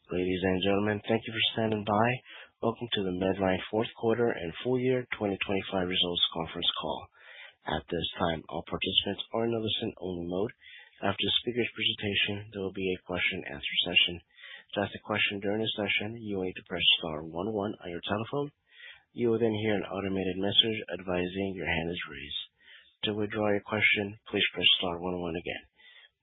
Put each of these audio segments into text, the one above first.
Ladies and gentlemen, thank you for standing by. Welcome to the Medline fourth quarter and full year 2025 results conference call. At this time, all participants are in a listen-only mode. After the speaker's presentation, there will be a question-and-answer session. To ask a question during the session, you will need to press star 11 on your telephone. You will then hear an automated message advising your hand is raised. To withdraw your question, please press star 11 again.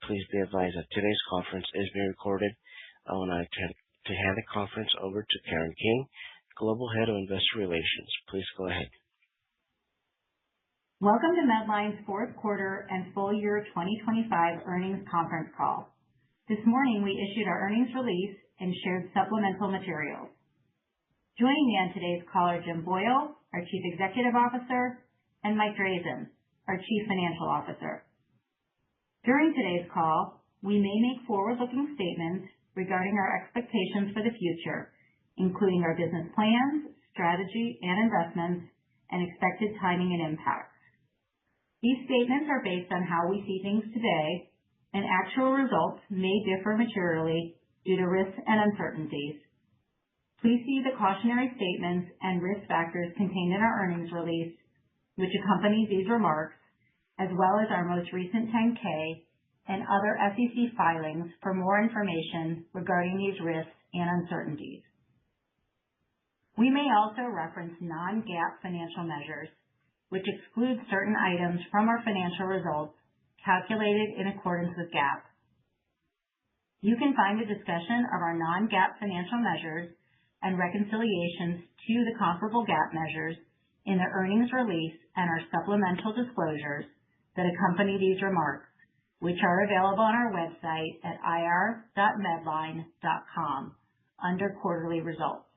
Please be advised that today's conference is being recorded. I would like to hand the conference over to Karen King, Global Head of Investor Relations. Please go ahead. Welcome to Medline's fourth quarter and full year 2025 earnings conference call. This morning, we issued our earnings release and shared supplemental materials. Joining me on today's call are Jim Boyle, our Chief Executive Officer, and Mike Drazen, our Chief Financial Officer. During today's call, we may make forward-looking statements regarding our expectations for the future, including our business plans, strategy, and investments, and expected timing and impacts. These statements are based on how we see things today, and actual results may differ materially due to risks and uncertainties. Please see the cautionary statements and risk factors contained in our earnings release, which accompany these remarks, as well as our most recent 10-K and other SEC filings for more information regarding these risks and uncertainties. We may also reference non-GAAP financial measures, which exclude certain items from our financial results calculated in accordance with GAAP. You can find a discussion of our non-GAAP financial measures and reconciliations to the comparable GAAP measures in the earnings release and our supplemental disclosures that accompany these remarks, which are available on our website at ir.medline.com under quarterly results.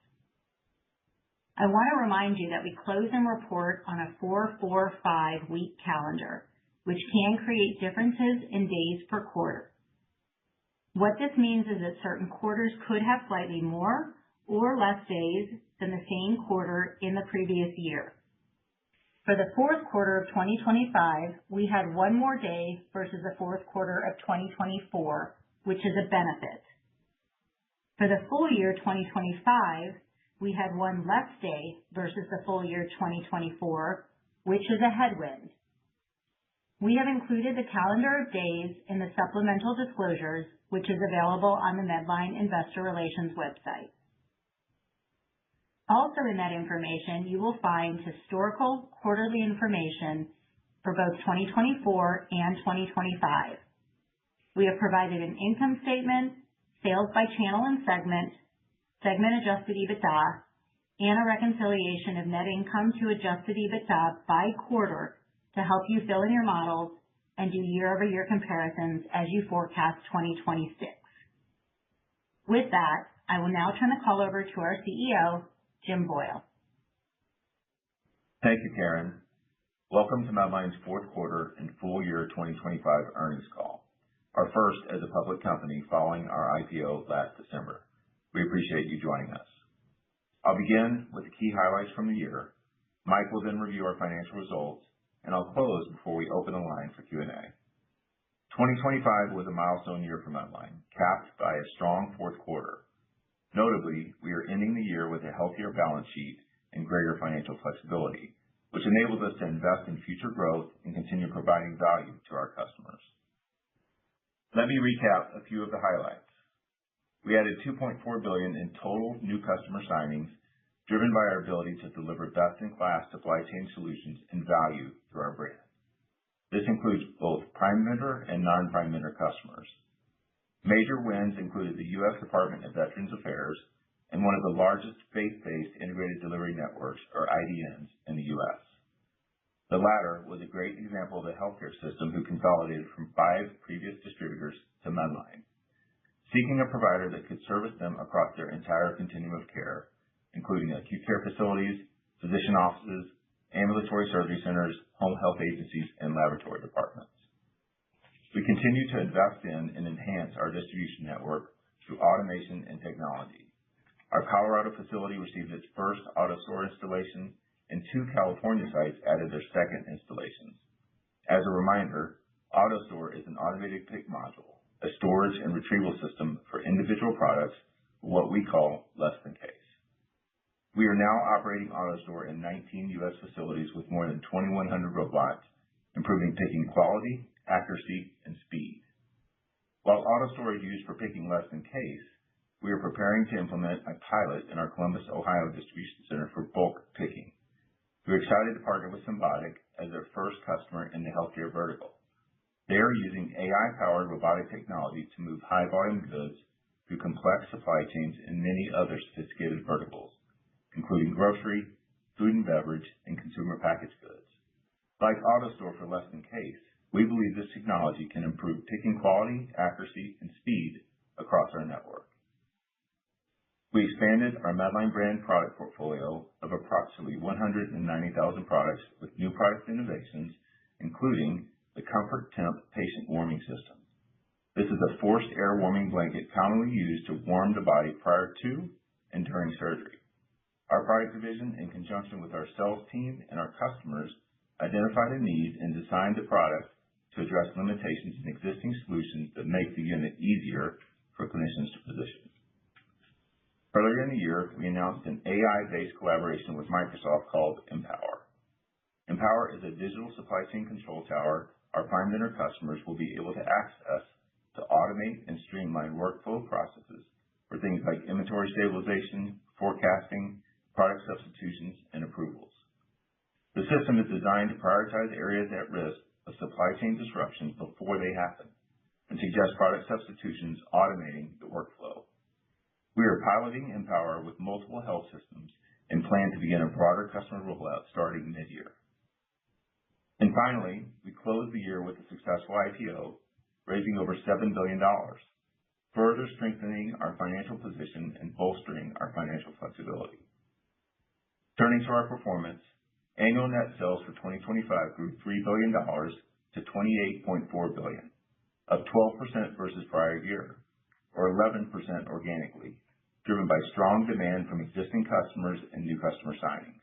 I want to remind you that we close and report on a 4-4-5 week calendar, which can create differences in days per quarter. What this means is that certain quarters could have slightly more or less days than the same quarter in the previous year. For the fourth quarter of 2025, we had one more day versus the fourth quarter of 2024, which is a benefit. For the full year 2025, we had one less day versus the full year 2024, which is a headwind. We have included the calendar of days in the supplemental disclosures, which is available on the Medline Investor Relations website. Also in that information, you will find historical quarterly information for both 2024 and 2025. We have provided an income statement, sales by channel and segment adjusted EBITDA, and a reconciliation of net income to adjusted EBITDA by quarter to help you fill in your models and do year-over-year comparisons as you forecast 2026. With that, I will now turn the call over to our CEO, Jim Boyle. Thank you, Karen. Welcome to Medline's fourth quarter and full year 2025 earnings call, our first as a public company following our IPO last December. We appreciate you joining us. I'll begin with the key highlights from the year. Mike will then review our financial results, and I'll close before we open the line for Q&A. 2025 was a milestone year for Medline, capped by a strong fourth quarter. Notably, we are ending the year with a healthier balance sheet and greater financial flexibility, which enables us to invest in future growth and continue providing value to our customers. Let me recap a few of the highlights. We added $2.4 billion in total new customer signings, driven by our ability to deliver best-in-class supply chain solutions and value through our brand. This includes both prime vendor and non-prime vendor customers. Major wins included the U.S. Department of Veterans Affairs and one of the largest faith-based integrated delivery networks, or IDNs, in the U.S. The latter was a great example of a healthcare system who consolidated from 5 previous distributors to Medline, seeking a provider that could service them across their entire continuum of care, including acute care facilities, physician offices, ambulatory surgery centers, home health agencies, and laboratory departments. We continue to invest in and enhance our distribution network through automation and technology. Our Colorado facility received its first AutoStore installation, and 2 California sites added their second installations. As a reminder, AutoStore is an automated pick module, a storage and retrieval system for individual products what we call less than case. We are now operating AutoStore in 19 U.S. facilities with more than 2,100 robots, improving picking quality, accuracy, and speed. While AutoStore is used for picking less than case, we are preparing to implement a pilot in our Columbus, Ohio distribution center for bulk picking. We're excited to partner with Symbotic as their first customer in the healthcare vertical. They are using AI-powered robotic technology to move high-volume goods through complex supply chains in many other sophisticated verticals, including grocery, food and beverage, and consumer packaged goods. Like AutoStore for less than case, we believe this technology can improve picking quality, accuracy, and speed across our network. We expanded our Medline brand product portfolio of approximately 190,000 products with new product innovations, including the Comfort Temp Patient Warming System. This is a forced air warming blanket commonly used to warm the body prior to and during surgery. Our product division, in conjunction with our sales team and our customers, identified a need and designed the product to address limitations in existing solutions that make the unit easier for clinicians to position. Earlier in the year, we announced an AI-based collaboration with Microsoft called Empower. Empower is a digital supply chain control tower our prime vendor customers will be able to access to automate and streamline workflow processes for things like inventory stabilization, forecasting, product substitutions, and approvals. The system is designed to prioritize areas at risk of supply chain disruptions before they happen and suggest product substitutions automating the workflow. We are piloting Empower with multiple health systems and plan to begin a broader customer rollout starting mid-year. And finally, we closed the year with a successful IPO, raising over $7 billion, further strengthening our financial position and bolstering our financial flexibility. Turning to our performance, annual net sales for 2025 grew $3 billion to $28.4 billion, up 12% versus prior year, or 11% organically, driven by strong demand from existing customers and new customer signings.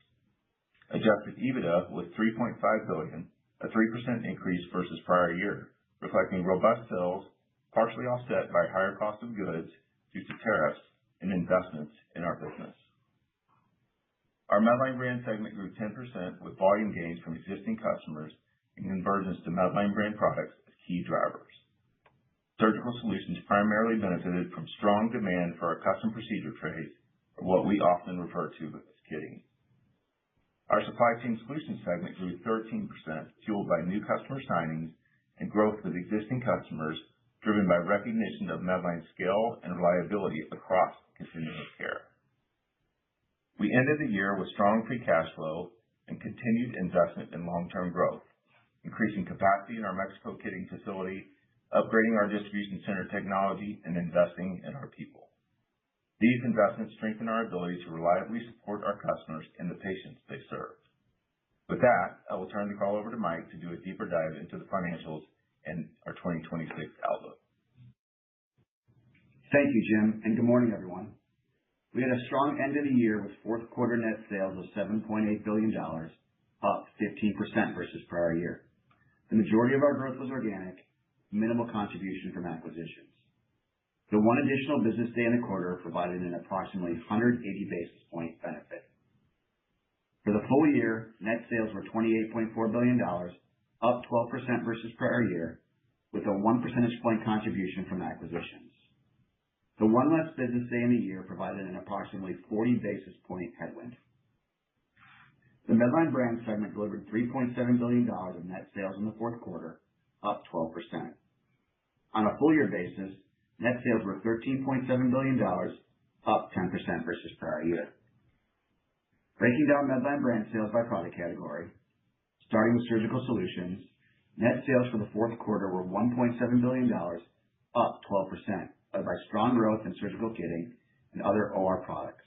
Adjusted EBITDA was $3.5 billion, a 3% increase versus prior year, reflecting robust sales, partially offset by higher cost of goods due to tariffs and investments in our business. Our Medline brand segment grew 10% with volume gains from existing customers and conversions to Medline brand products as key drivers. Surgical Solutions primarily benefited from strong demand for our custom procedure trays, or what we often refer to as kitting. Our Supply Chain Solutions segment grew 13%, fueled by new customer signings and growth with existing customers, driven by recognition of Medline's scale and reliability across continuum of care. We ended the year with strong free cash flow and continued investment in long-term growth, increasing capacity in our Mexico kitting facility, upgrading our distribution center technology, and investing in our people. These investments strengthen our ability to reliably support our customers and the patients they serve. With that, I will turn the call over to Mike to do a deeper dive into the financials and our 2026 outlook. Thank you, Jim, and good morning, everyone. We had a strong end of the year with fourth quarter net sales of $7.8 billion, up 15% versus prior year. The majority of our growth was organic, minimal contribution from acquisitions. The one additional business day in the quarter provided an approximately 180 basis point benefit. For the full year, net sales were $28.4 billion, up 12% versus prior year, with a 1 percentage point contribution from acquisitions. The one less business day in the year provided an approximately 40 basis point headwind. The Medline brand segment delivered $3.7 billion of net sales in the fourth quarter, up 12%. On a full year basis, net sales were $13.7 billion, up 10% versus prior year. Breaking down Medline brand sales by product category, starting with Surgical Solutions, net sales for the fourth quarter were $1.7 billion, up 12%. Led by strong growth in surgical kitting and other OR products.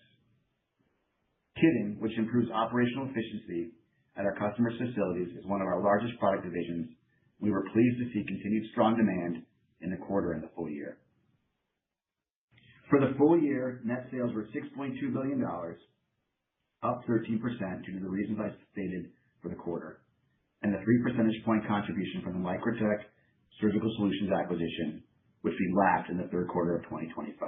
Kitting, which improves operational efficiency at our customers' facilities, is one of our largest product divisions. We were pleased to see continued strong demand in the quarter and the full year. For the full year, net sales were $6.2 billion, up 13% due to the reasons I stated for the quarter, and the 3 percentage point contribution from the Microtech Surgical Solutions acquisition, which we lapped in the third quarter of 2025.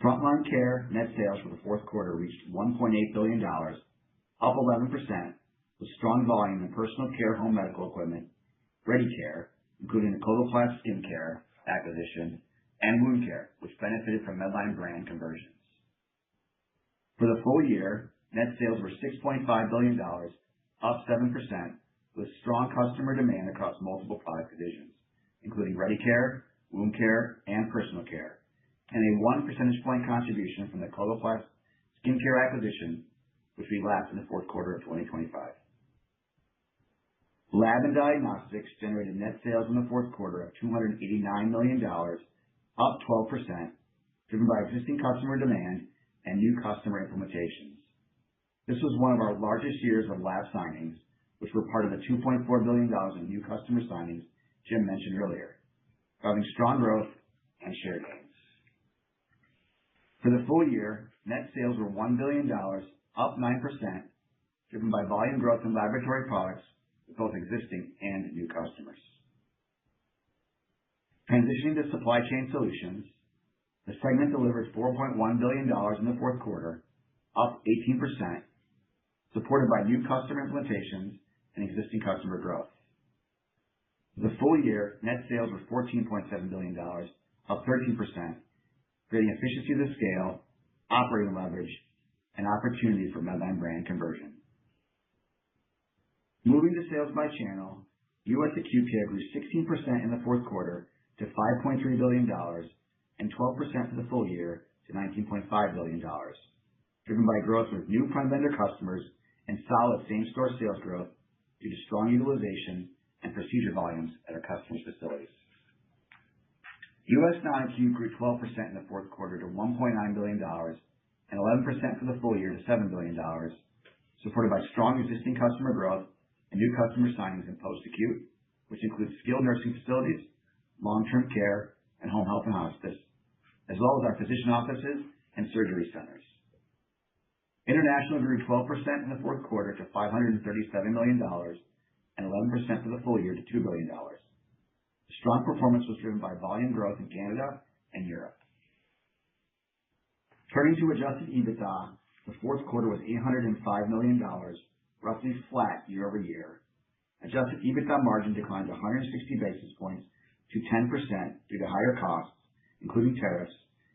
Frontline Care net sales for the fourth quarter reached $1.8 billion, up 11%, with strong volume in personal care, home medical equipment, Ready Care, including the Coloplast Skincare acquisition, and wound care, which benefited from Medline brand conversions. For the full year, net sales were $6.5 billion, up 7%, with strong customer demand across multiple product divisions, including Ready Care, wound care, and personal care, and a 1 percentage point contribution from the Coloplast Skincare acquisition, which we lapped in the fourth quarter of 2025. Lab and Diagnostics generated net sales in the fourth quarter of $289 million, up 12%, driven by existing customer demand and new customer implementations. This was one of our largest years of lab signings, which were part of the $2.4 billion in new customer signings Jim mentioned earlier, driving strong growth and share gains. For the full year, net sales were $1 billion, up 9%, driven by volume growth in laboratory products with both existing and new customers. Transitioning to Supply Chain Solutions, the segment delivered $4.1 billion in the fourth quarter, up 18%, supported by new customer implementations and existing customer growth. The full year, net sales were $14.7 billion, up 13%, creating efficiencies of scale, operating leverage, and opportunity for Medline brand conversion. Moving to sales by channel, U.S. acute care grew 16% in the fourth quarter to $5.3 billion and 12% for the full year to $19.5 billion, driven by growth with new prime vendor customers and solid same-store sales growth due to strong utilization and procedure volumes at our customers' facilities. U.S. non-acute grew 12% in the fourth quarter to $1.9 billion and 11% for the full year to $7 billion, supported by strong existing customer growth and new customer signings in post-acute, which includes skilled nursing facilities, long-term care, and home health and hospice, as well as our physician offices and surgery centers. International grew 12% in the fourth quarter to $537 million and 11% for the full year to $2 billion. The strong performance was driven by volume growth in Canada and Europe. Turning to adjusted EBITDA, the fourth quarter was $805 million, roughly flat year over year. Adjusted EBITDA margin declined 160 basis points to 10% due to higher costs, including tariffs,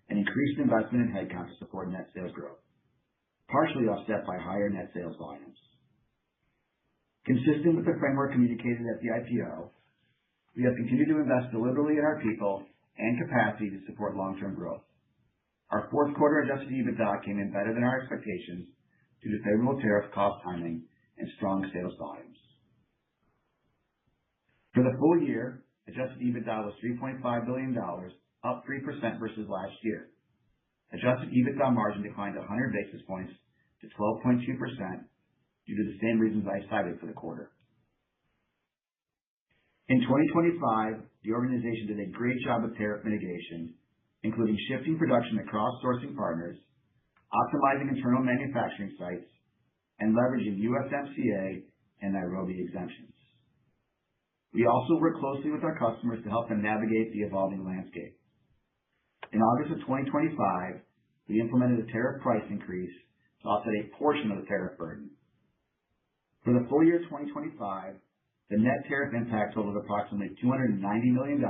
and increased investment in headcount to support net sales growth, partially offset by higher net sales volumes. Consistent with the framework communicated at the IPO, we have continued to invest deliberately in our people and capacity to support long-term growth. Our fourth quarter adjusted EBITDA came in better than our expectations due to favorable tariff cost timing and strong sales volumes. For the full year, adjusted EBITDA was $3.5 billion, up 3% versus last year. Adjusted EBITDA margin declined 100 basis points to 12.2% due to the same reasons I cited for the quarter. In 2025, the organization did a great job of tariff mitigation, including shifting production across sourcing partners, optimizing internal manufacturing sites, and leveraging USMCA and Nairobi exemptions. We also work closely with our customers to help them navigate the evolving landscape. In August of 2025, we implemented a tariff price increase to offset a portion of the tariff burden. For the full year 2025, the net tariff impact totaled approximately $290 million,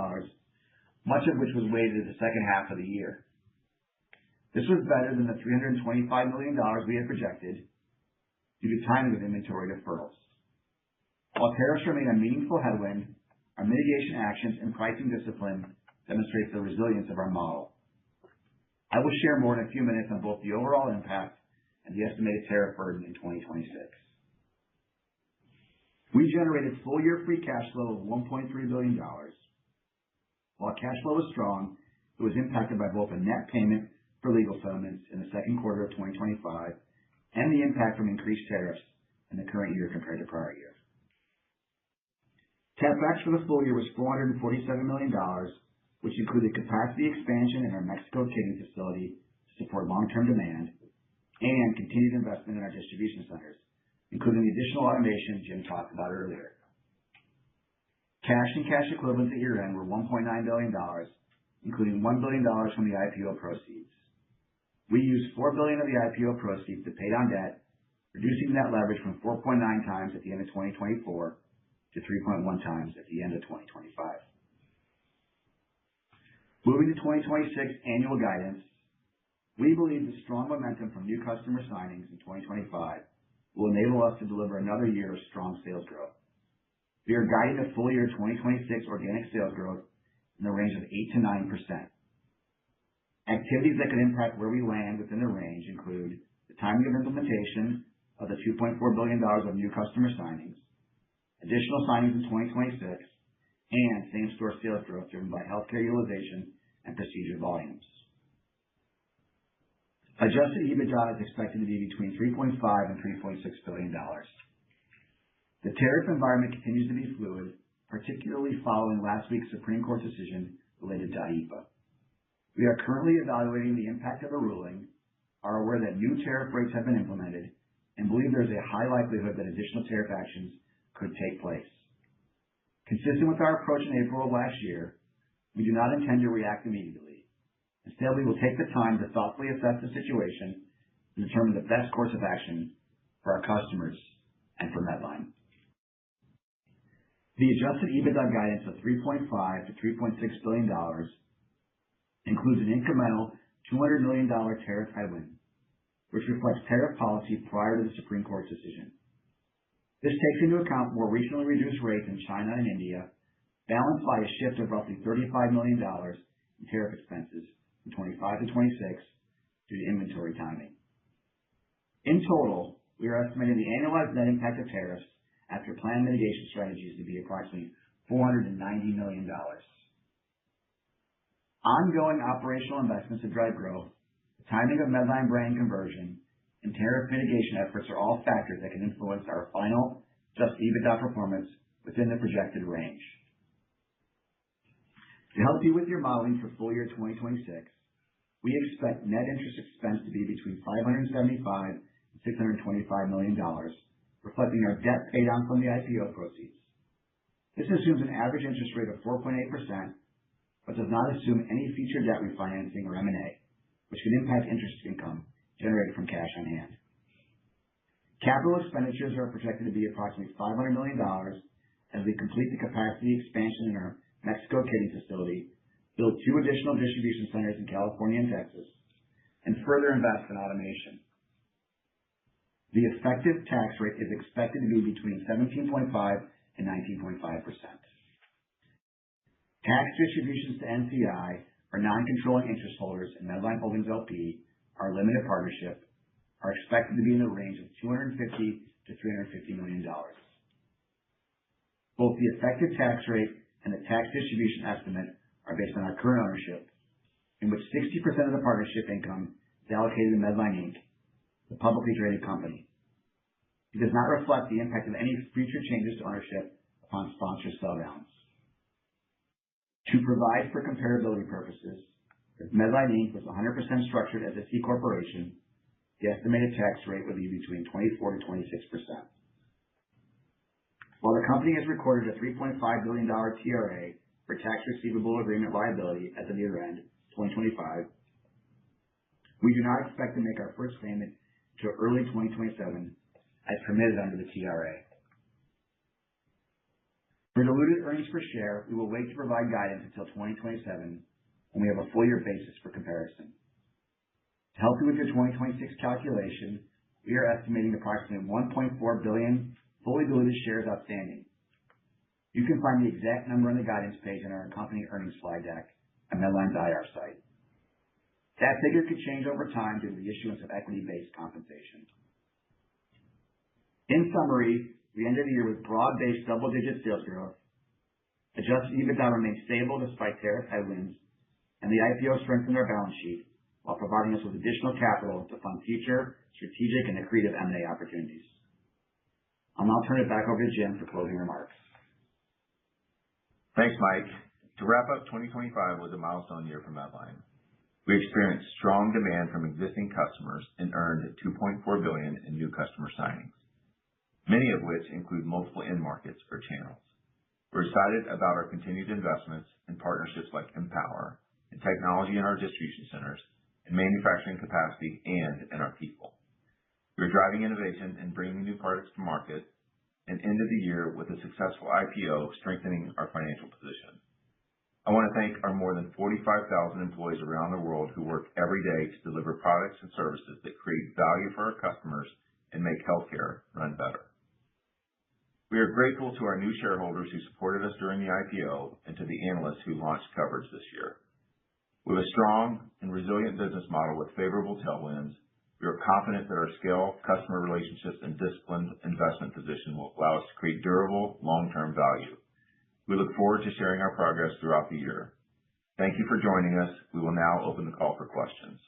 much of which was weighted to the second half of the year. This was better than the $325 million we had projected due to timing of inventory deferrals. While tariffs remain a meaningful headwind, our mitigation actions and pricing discipline demonstrate the resilience of our model. I will share more in a few minutes on both the overall impact and the estimated tariff burden in 2026. We generated full-year free cash flow of $1.3 billion. While cash flow was strong, it was impacted by both a net payment for legal settlements in the second quarter of 2025 and the impact from increased tariffs in the current year compared to prior year. CapEx for the full year was $447 million, which included capacity expansion in our Mexico kitting facility to support long-term demand and continued investment in our distribution centers, including the additional automation Jim talked about earlier. Cash and cash equivalents at year-end were $1.9 billion, including $1 billion from the IPO proceeds. We used $4 billion of the IPO proceeds to pay down debt, reducing net leverage from 4.9 times at the end of 2024 to 3.1 times at the end of 2025. Moving to 2026 annual guidance, we believe the strong momentum from new customer signings in 2025 will enable us to deliver another year of strong sales growth. We are guiding the full year 2026 organic sales growth in the range of 8 to 9%. Activities that could impact where we land within the range include the timing of implementation of the $2.4 billion of new customer signings, additional signings in 2026, and same-store sales growth driven by healthcare utilization and procedure volumes. Adjusted EBITDA is expected to be between $3.5 and $3.6 billion. The tariff environment continues to be fluid, particularly following last week's Supreme Court decision related to IEEPA. We are currently evaluating the impact of the ruling, are aware that new tariff rates have been implemented, and believe there is a high likelihood that additional tariff actions could take place. Consistent with our approach in April of last year, we do not intend to react immediately. Instead, we will take the time to thoughtfully assess the situation and determine the best course of action for our customers and for Medline. The adjusted EBITDA guidance of $3.5 to $3.6 billion includes an incremental $200 million tariff headwind, which reflects tariff policy prior to the Supreme Court decision. This takes into account more recently reduced rates in China and India, balanced by a shift of roughly $35 million in tariff expenses from 25 to 26 due to inventory timing. In total, we are estimating the annualized net impact of tariffs after planned mitigation strategies to be approximately $490 million. Ongoing operational investments to drive growth, the timing of Medline brand conversion, and tariff mitigation efforts are all factors that can influence our final adjusted EBITDA performance within the projected range. To help you with your modeling for full year 2026, we expect net interest expense to be between $575 and $625 million, reflecting our debt paydown from the IPO proceeds. This assumes an average interest rate of 4.8%, but does not assume any future debt refinancing or M&A, which could impact interest income generated from cash on hand. Capital expenditures are projected to be approximately $500 million as we complete the capacity expansion in our Mexico kitting facility, build 2 additional distribution centers in California and Texas, and further invest in automation. The effective tax rate is expected to be between 17.5 and 19.5%. Tax distributions to NCI, or non-controlling interest holders in Medline Holdings LP, our limited partnership, are expected to be in the range of $250 to $350 million. Both the effective tax rate and the tax distribution estimate are based on our current ownership, in which 60% of the partnership income is allocated to Medline Inc., the publicly traded company. It does not reflect the impact of any future changes to ownership upon sponsor sell downs. To provide for comparability purposes, if Medline Inc. was 100% structured as a C corporation, the estimated tax rate would be between 24 to 26%. While the company has recorded a $3.5 billion TRA for tax receivable agreement liability as of year-end 2025, we do not expect to make our first payment until early 2027 as permitted under the TRA. For diluted earnings per share, we will wait to provide guidance until 2027 when we have a full year basis for comparison. To help you with your 2026 calculation, we are estimating approximately 1.4 billion fully diluted shares outstanding. You can find the exact number on the guidance page in our accompanying earnings slide deck on Medline's IR site. That figure could change over time due to the issuance of equity-based compensation. In summary, we ended the year with broad-based double-digit sales growth. Adjusted EBITDA remained stable despite tariff headwinds, and the IPO strengthened our balance sheet while providing us with additional capital to fund future strategic and accretive M&A opportunities. I'll now turn it back over to Jim for closing remarks. Thanks, Mike. To wrap up, 2025 was a milestone year for Medline. We experienced strong demand from existing customers and earned $2.4 billion in new customer signings, many of which include multiple end markets or channels. We're excited about our continued investments in partnerships like Empower and technology in our distribution centers in manufacturing capacity and in our people. We're driving innovation and bringing new products to market and ended the year with a successful IPO, strengthening our financial position. I want to thank our more than 45,000 employees around the world who work every day to deliver products and services that create value for our customers and make healthcare run better. We are grateful to our new shareholders who supported us during the IPO and to the analysts who launched coverage this year. With a strong and resilient business model with favorable tailwinds, we are confident that our scale, customer relationships, and disciplined investment position will allow us to create durable, long-term value. We look forward to sharing our progress throughout the year. Thank you for joining us. We will now open the call for questions.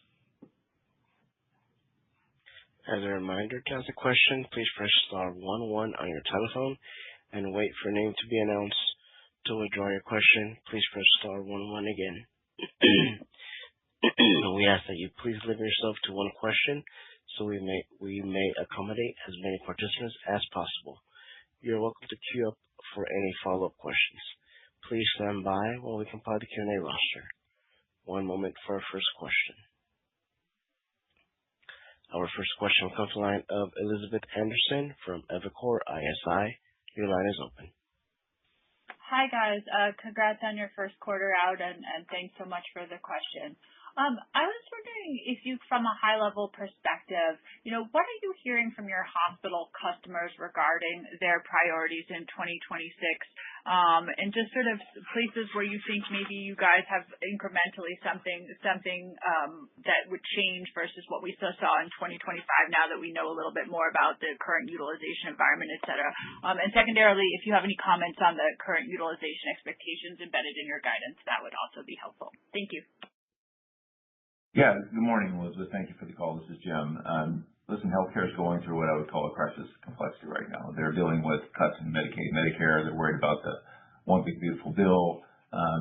As a reminder, to ask a question, please press star 11 on your telephone and wait for your name to be announced. To withdraw your question, please press star 11 again. We ask that you please limit yourself to one question so we may accommodate as many participants as possible. You're welcome to queue up for any follow-up questions. Please stand by while we compile the Q&A roster. One moment for our first question. Our first question will come from the line of Elizabeth Anderson from Evercore ISI. Your line is open. Hi, guys. Congrats on your first quarter out, and thanks so much for the question. I was wondering if you, from a high-level perspective, what are you hearing from your hospital customers regarding their priorities in 2026, and just sort of places where you think maybe you guys have incrementally something that would change versus what we still saw in 2025 now that we know a little bit more about the current utilization environment, et cetera. And secondarily, if you have any comments on the current utilization expectations embedded in your guidance, that would also be helpful. Thank you. Yeah. Good morning, Elizabeth. Thank you for the call. This is Jim. Listen, healthcare is going through what I would call a crisis of complexity right now. They're dealing with cuts in Medicaid, Medicare. They're worried about the One Big Beautiful Bill.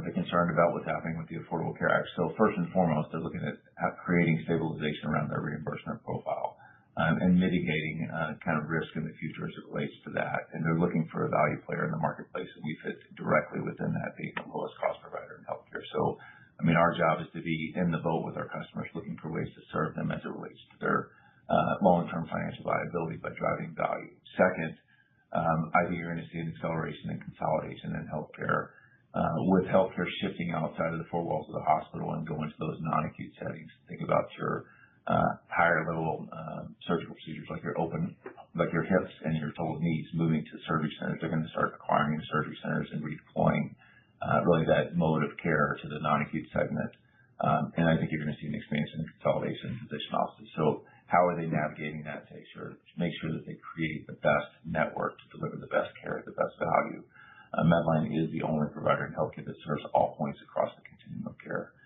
They're concerned about what's happening with the Affordable Care Act. So first and foremost, they're looking at creating stabilization around their reimbursement profile and mitigating kind of risk in the future as it relates to that. And they're looking for a value player in the marketplace, and we fit directly within that, being the lowest cost provider in healthcare. So our job is to be in the boat with our customers, looking for ways to serve them as it relates to their long-term financial viability by driving value. Second, I think you're going to see an acceleration and consolidation in healthcare, with healthcare shifting outside of the four walls of the hospital and going to those non-acute settings. Think about your higher-level surgical procedures like your hips and your total knees moving to surgery centers. They're going to start acquiring the surgery centers and redeploying really that mode of care to the non-acute segment. And I think you're going to see an expansion and consolidation in physician offices. So how are they navigating that to make sure that they create the best network to deliver the best care at the best value? Medline is the only provider in healthcare that serves all points across the continuum of care.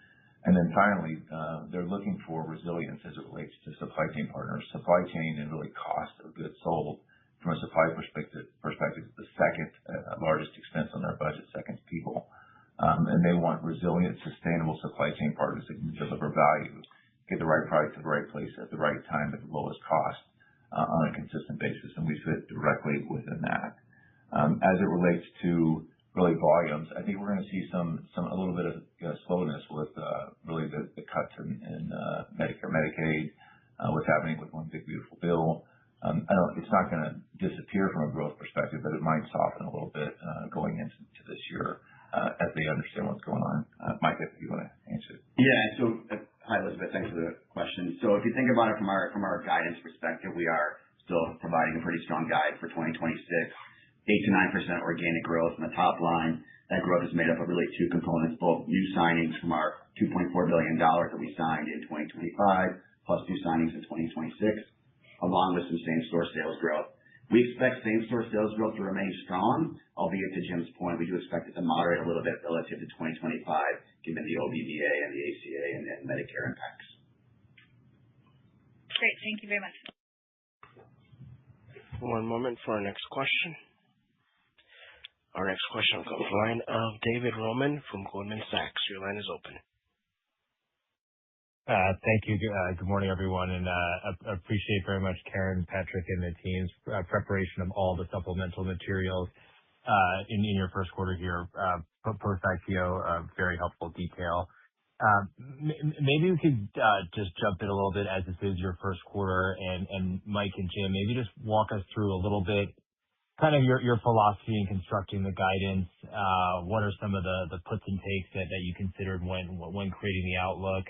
And then finally, they're looking for resilience as it relates to supply chain partners. Supply chain and really cost of goods sold from a supply perspective is the second largest expense on their budget, second to people. And they want resilient, sustainable supply chain partners that can deliver value, get the right product to the right place at the right time at the lowest cost on a consistent basis. And we fit directly within that. As it relates to really volumes, I think we're going to see a little bit of slowness with really the cuts in Medicare, Medicaid, what's happening with One Big Beautiful Bill. It's not going to disappear from a growth perspective, but it might soften a little bit going into this year as they understand what's going on. Mike, if you want to answer. Yeah. So, hi, Elizabeth. Thanks for the question. So if you think about it from our guidance perspective, we are still providing a pretty strong guide for 2026, 8 to 9% organic growth on the top line. That growth is made up of really two components, both new signings from our $2.4 billion that we signed in 2025, plus new signings in 2026, along with some same-store sales growth. We expect same-store sales growth to remain strong, albeit to Jim's point, we do expect it to moderate a little bit relative to 2025, given the OBBA and the ACA and Medicare impacts. Great. Thank you very much. One moment for our next question. Our next question will come from the line of David Roman from Goldman Sachs. Your line is open. Thank you. Good morning, everyone, and appreciate very much Karen, Patrick, and the team's preparation of all the supplemental materials in your first quarter here, post-IPO, very helpful detail. Maybe we could just jump in a little bit as this is your first quarter, and Mike and Jim, maybe just walk us through a little bit kind of your philosophy in constructing the guidance. What are some of the puts and takes that you considered when creating the outlook?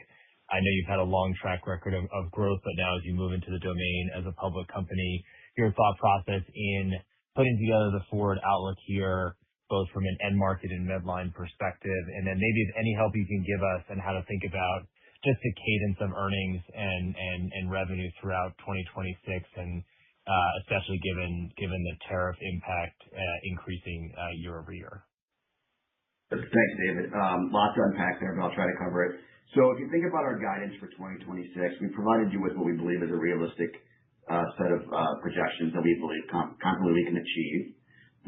I know you've had a long track record of growth, but now as you move into the domain as a public company, your thought process in putting together the forward outlook here, both from an end market and Medline perspective, and then maybe if any help you can give us on how to think about just the cadence of earnings and revenue throughout 2026, and especially given the tariff impact increasing year-over-year. Thanks, David. Lots to unpack there, but I'll try to cover it. So if you think about our guidance for 2026, we provided you with what we believe is a realistic set of projections that we believe confidently we can achieve.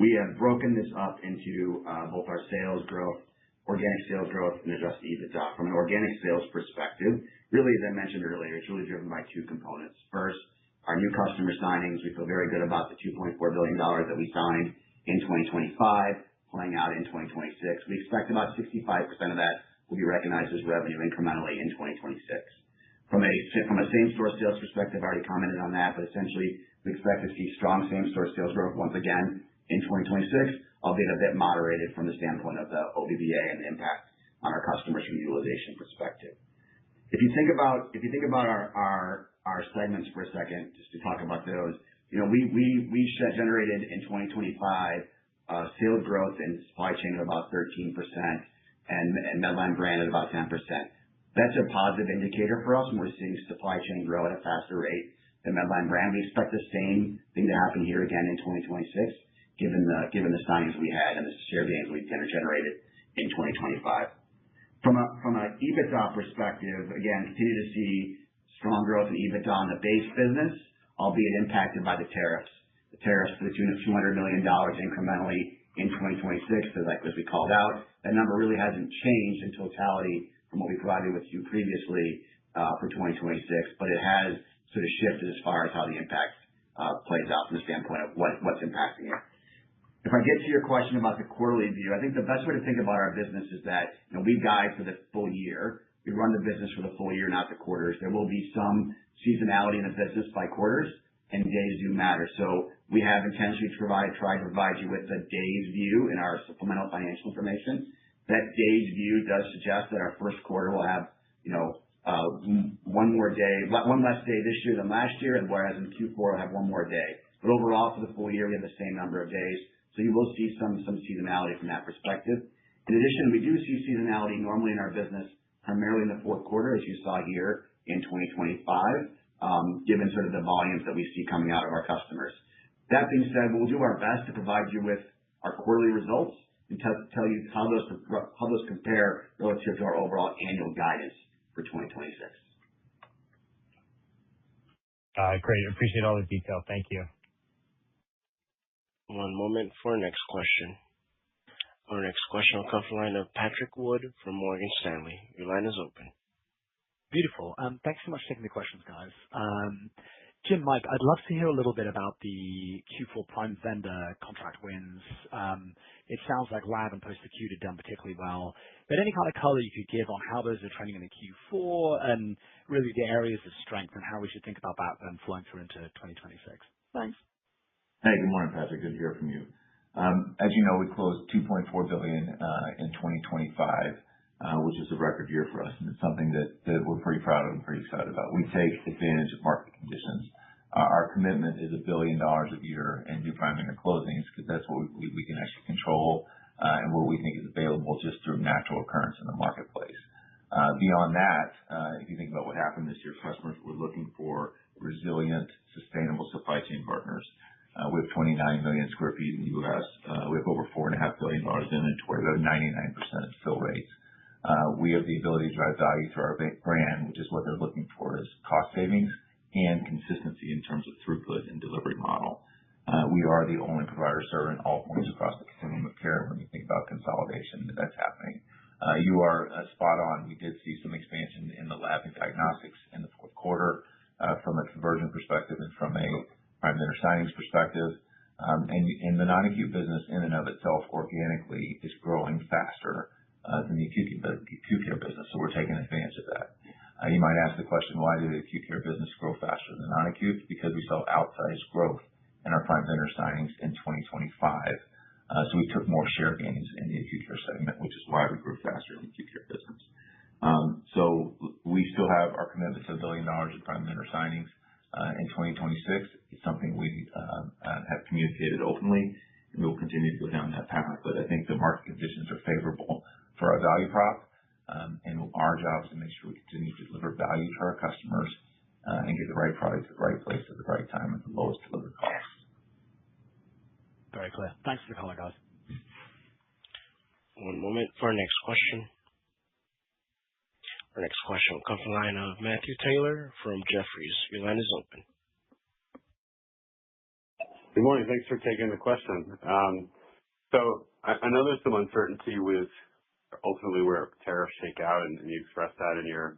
We have broken this up into both our sales growth, organic sales growth, and adjusted EBITDA. From an organic sales perspective, really, as I mentioned earlier, it's really driven by two components. First, our new customer signings. We feel very good about the $2.4 billion that we signed in 2025 playing out in 2026. We expect about 65% of that will be recognized as revenue incrementally in 2026. From a same-store sales perspective, I already commented on that, but essentially, we expect to see strong same-store sales growth once again in 2026, albeit a bit moderated from the standpoint of the OBBA and the impact on our customers from a utilization perspective. If you think about our segments for a second, just to talk about those, we generated in 2025 sales growth in supply chain of about 13% and Medline brand at about 10%. That's a positive indicator for us when we're seeing supply chain grow at a faster rate than Medline brand. We expect the same thing to happen here again in 2026. Given the signings we had and the share gains we generated in 2025. From an EBITDA perspective, again, continue to see strong growth in EBITDA on the base business, albeit impacted by the tariffs. The tariffs to the tune of $200 million incrementally in 2026, as we called out. That number really hasn't changed in totality from what we provided with you previously for 2026, but it has sort of shifted as far as how the impact plays out from the standpoint of what's impacting it. If I get to your question about the quarterly view, I think the best way to think about our business is that we guide for the full year. We run the business for the full year, not the quarters. There will be some seasonality in the business by quarters, and days do matter. So we have intentionally tried to provide you with the days view in our supplemental financial information. That days view does suggest that our first quarter will have one less day this year than last year, and whereas in Q4 we'll have one more day. But overall, for the full year, we have the same number of days. So you will see some seasonality from that perspective. In addition, we do see seasonality normally in our business, primarily in the fourth quarter, as you saw here in 2025, given sort of the volumes that we see coming out of our customers. That being said, we'll do our best to provide you with our quarterly results and tell you how those compare relative to our overall annual guidance for 2026. Great. Appreciate all the detail. Thank you. One moment for our next question. Our next question will come from the line of Patrick Wood from Morgan Stanley. Your line is open. Beautiful. Thanks so much for taking the questions, guys. Jim, Mike, I'd love to hear a little bit about the Q4 prime vendor contract wins. It sounds like lab and post-acute have done particularly well, but any kind of color you could give on how those are trending in the Q4 and really the areas of strength and how we should think about that then flowing through into 2026. Thanks. Hey, good morning, Patrick. Good to hear from you. As you know, we closed $2.4 billion in 2025, which is a record year for us, and it's something that we're pretty proud of and pretty excited about. We take advantage of market conditions. Our commitment is $1 billion a year in new prime vendor closings because that's what we can actually control and what we think is available just through natural occurrence in the marketplace. Beyond that, if you think about what happened this year, customers were looking for resilient, sustainable supply chain partners. We have 29 million square feet in the U.S. We have over $4.5 billion in inventory. We have 99% fill rates. We have the ability to drive value through our brand, which is what they're looking for, is cost savings and consistency in terms of throughput and delivery model. We are the only provider serving all points across the continuum of care when you think about consolidation that's happening. You are spot on. We did see some expansion in the lab and diagnostics in the fourth quarter from a conversion perspective and from a prime vendor signings perspective. And the non-acute business in and of itself organically is growing faster than the acute care business. So we're taking advantage of that. You might ask the question, why did the acute care business grow faster than non-acute? Because we saw outsized growth in our prime vendor signings in 2025. So we took more share gains in the acute care segment, which is why we grew faster in the acute care business. So we still have our commitment to $1 billion in prime vendor signings in 2026. It's something we have communicated openly, and we will continue to go down that path. But I think the market conditions are favorable for our value prop, and our job is to make sure we continue to deliver value to our customers and get the right product at the right place at the right time at the lowest delivered cost. Very clear. Thanks for the call, guys. One moment for our next question. Our next question will come from the line of Matthew Taylor from Jefferies. Your line is open. Good morning. Thanks for taking the question. So I know there's some uncertainty with ultimately where tariffs shake out, and you expressed that in your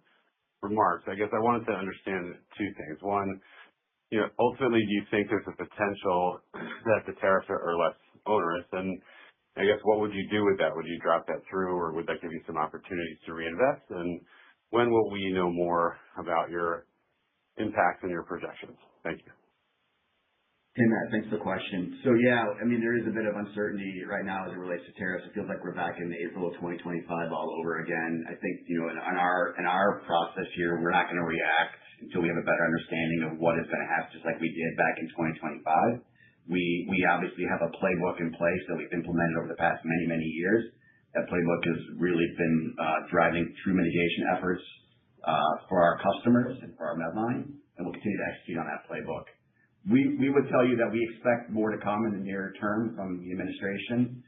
remarks. I guess I wanted to understand two things. One, ultimately, do you think there's a potential that the tariffs are less onerous? And I guess what would you do with that? Would you drop that through, or would that give you some opportunities to reinvest? And when will we know more about your impacts and your projections? Thank you. Hey, Matt, thanks for the question. So, yeah, I mean, there is a bit of uncertainty right now as it relates to tariffs. It feels like we're back in April of 2025 all over again. I think, in our process here, we're not going to react until we have a better understanding of what is going to happen, just like we did back in 2025. We obviously have a playbook in place that we've implemented over the past many, many years. That playbook has really been driving true mitigation efforts for our customers and for our Medline, and we'll continue to execute on that playbook. We would tell you that we expect more to come in the near term from the administration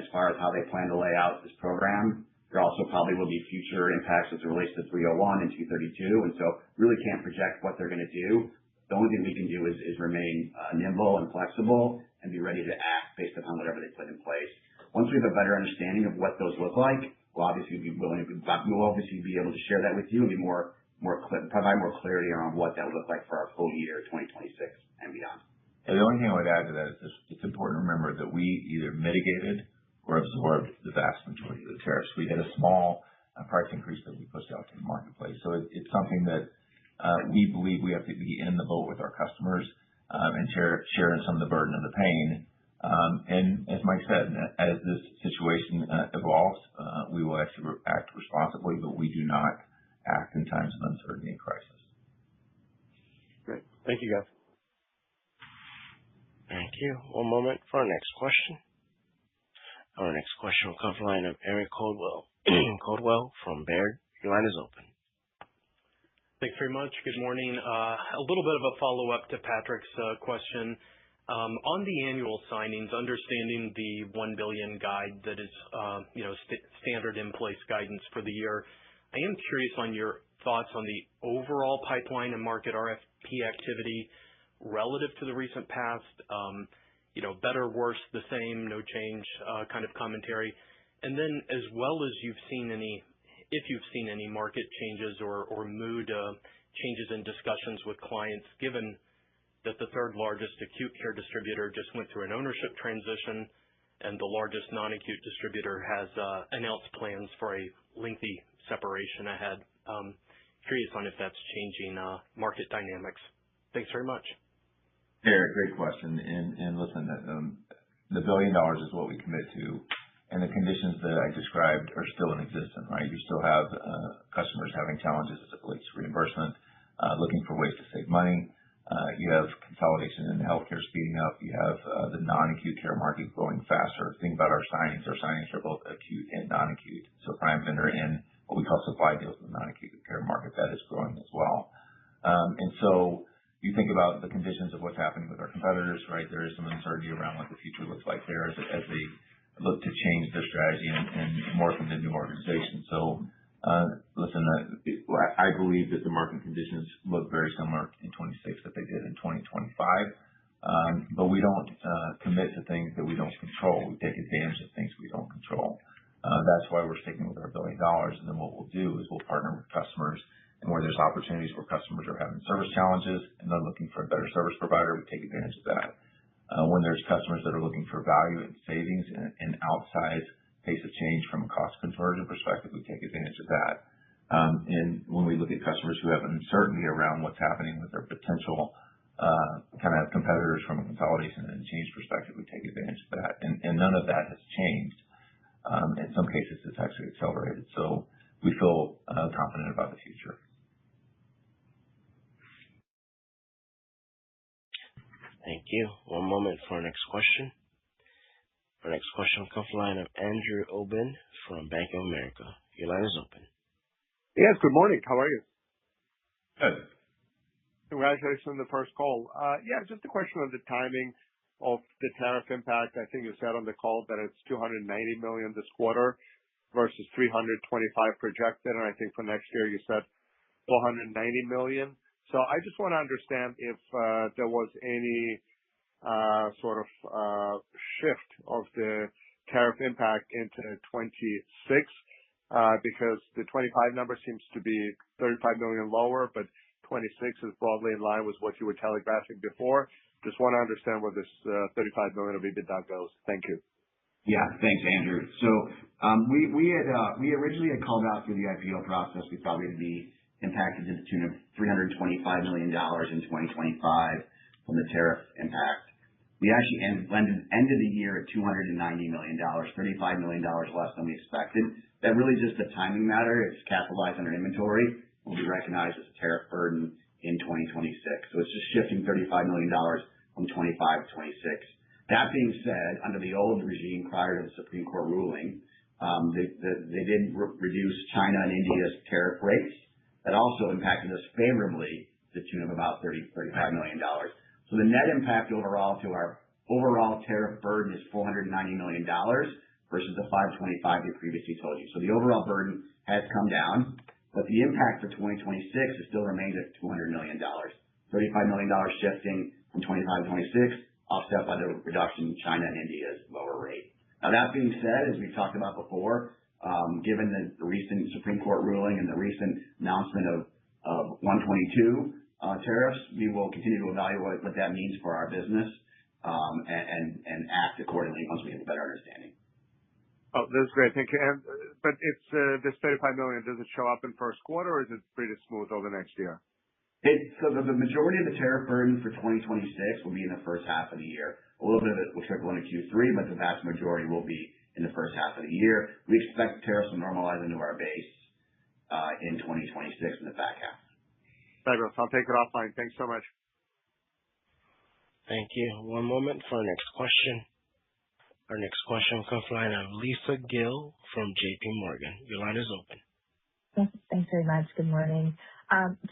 as far as how they plan to lay out this program. There also probably will be future impacts as it relates to 301 and 232, and so really can't project what they're going to do. The only thing we can do is remain nimble and flexible and be ready to act based upon whatever they put in place. Once we have a better understanding of what those look like, we'll obviously be able to share that with you and provide more clarity around what that would look like for our full year 2026 and beyond. And the only thing I would add to that is it's important to remember that we either mitigated or absorbed the vast majority of the tariffs. We had a small price increase that we pushed out to the marketplace. So it's something that we believe we have to be in the boat with our customers and share in some of the burden of the pain. And as Mike said, as this situation evolves, we will actually act responsibly, but we do not act in times of uncertainty and crisis. Great. Thank you, guys. Thank you. One moment for our next question. Our next question will come from the line of Eric Coldwell from Baird. Your line is open. Thanks very much. Good morning. A little bit of a follow-up to Patrick's question. On the annual signings, understanding the $1 billion guide that is standard in-place guidance for the year, I am curious on your thoughts on the overall pipeline and market RFP activity relative to the recent past, better, worse, the same, no change kind of commentary. And then as well as if you've seen any market changes or mood changes in discussions with clients, given that the third largest acute care distributor just went through an ownership transition and the largest non-acute distributor has announced plans for a lengthy separation ahead. Curious on if that's changing market dynamics. Thanks very much. Eric, great question. And listen, the $1 billion is what we commit to, and the conditions that I described are still in existence, right? You still have customers having challenges as it relates to reimbursement, looking for ways to save money. You have consolidation in healthcare speeding up. You have the non-acute care market growing faster. Think about our signings. Our signings are both acute and non-acute. So prime vendor in what we call supply deals in the non-acute care market, that is growing as well. And so you think about the conditions of what's happening with our competitors, right? There is some uncertainty around what the future looks like there as they look to change their strategy and morph into new organizations. So listen, I believe that the market conditions look very similar in 26 that they did in 2025. But we don't commit to things that we don't control. We take advantage of things we don't control. That's why we're sticking with our $1 billion. And then what we'll do is we'll partner with customers, and where there's opportunities where customers are having service challenges and they're looking for a better service provider, we take advantage of that. When there's customers that are looking for value and savings and outsized pace of change from a cost conversion perspective, we take advantage of that. And when we look at customers who have uncertainty around what's happening with their potential kind of competitors from a consolidation and change perspective, we take advantage of that. And none of that has changed. In some cases, it's actually accelerated. So we feel confident about the future. Thank you. One moment for our next question. Our next question will come from the line of Andrew Obin from Bank of America. Your line is open. Yes, good morning. How are you? Good. Congratulations on the first call. Yeah, just a question on the timing of the tariff impact. I think you said on the call that it's $290 million this quarter versus $325 projected, and I think for next year you said $490 million. So I just want to understand if there was any sort of shift of the tariff impact into 26, because the 25 number seems to be $35 million lower, but 26 is broadly in line with what you were telegraphing before. Just want to understand where this $35 million of EBITDA goes. Thank you. Yeah, thanks, Andrew. So we originally had called out through the IPO process we thought we'd be impacted to the tune of $325 million in 2025 from the tariff impact. We actually ended the year at $290 million, $35 million less than we expected. That really just a timing matter. It's capitalized on our inventory. Will be recognized as a tariff burden in 2026. So it's just shifting $35 million from 25 to 26. That being said, under the old regime prior to the Supreme Court ruling, they did reduce China and India's tariff rates. That also impacted us favorably to the tune of about $35 million. So the net impact overall to our overall tariff burden is $490 million versus the $525 we previously told you. So the overall burden has come down, but the impact for 2026 still remains at $200 million. $35 million shifting from 25 to 26, offset by the reduction in China and India's lower rate. Now that being said, as we've talked about before, given the recent Supreme Court ruling and the recent announcement of 122 tariffs, we will continue to evaluate what that means for our business and act accordingly once we have a better understanding. Oh, that's great. Thank you. But it's this $35 million, does it show up in first quarter, or is it pretty smooth over the next year? So the majority of the tariff burden for 2026 will be in the first half of the year. A little bit of it will trickle into Q3, but the vast majority will be in the first half of the year. We expect tariffs to normalize into our base in 2026 in the back half. Fabulous. I'll take it offline. Thanks so much. Thank you. One moment for our next question. Our next question will come from the line of Lisa Gill from JP Morgan. Your line is open. Thanks very much. Good morning.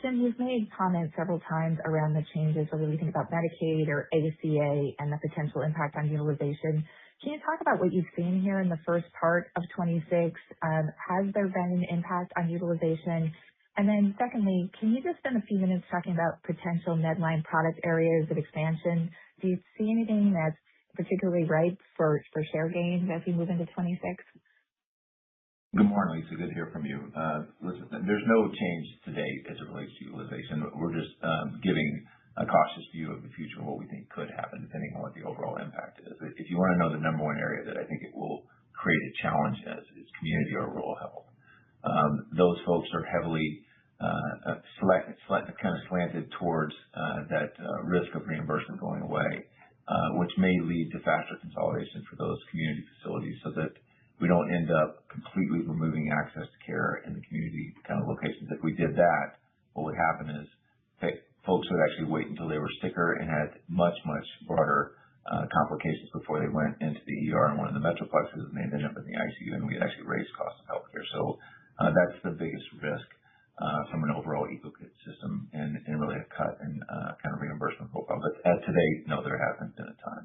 Jim, you've made comments several times around the changes, whether we think about Medicaid or ACA and the potential impact on utilization. Can you talk about what you've seen here in the first part of 26? Has there been an impact on utilization? And then secondly, can you just spend a few minutes talking about potential Medline product areas of expansion? Do you see anything that's particularly ripe for share gains as we move into 26? Good morning, Lisa. Good to hear from you. Listen, there's no change to date as it relates to utilization. We're just giving a cautious view of the future and what we think could happen depending on what the overall impact is. If you want to know the number one area that I think it will create a challenge is community or rural health. Those folks are heavily kind of slanted towards that risk of reimbursement going away, which may lead to faster consolidation for those community facilities so that we don't end up completely removing access to care in the community kind of locations. If we did that, what would happen is folks would actually wait until they were sicker and had much, much broader complications before they went into the ER in one of the metroplexes, and they'd end up in the ICU, and we'd actually raise costs of healthcare. So that's the biggest risk from an overall ecosystem and really a cut in kind of reimbursement profile. But to date, no, there hasn't been a ton.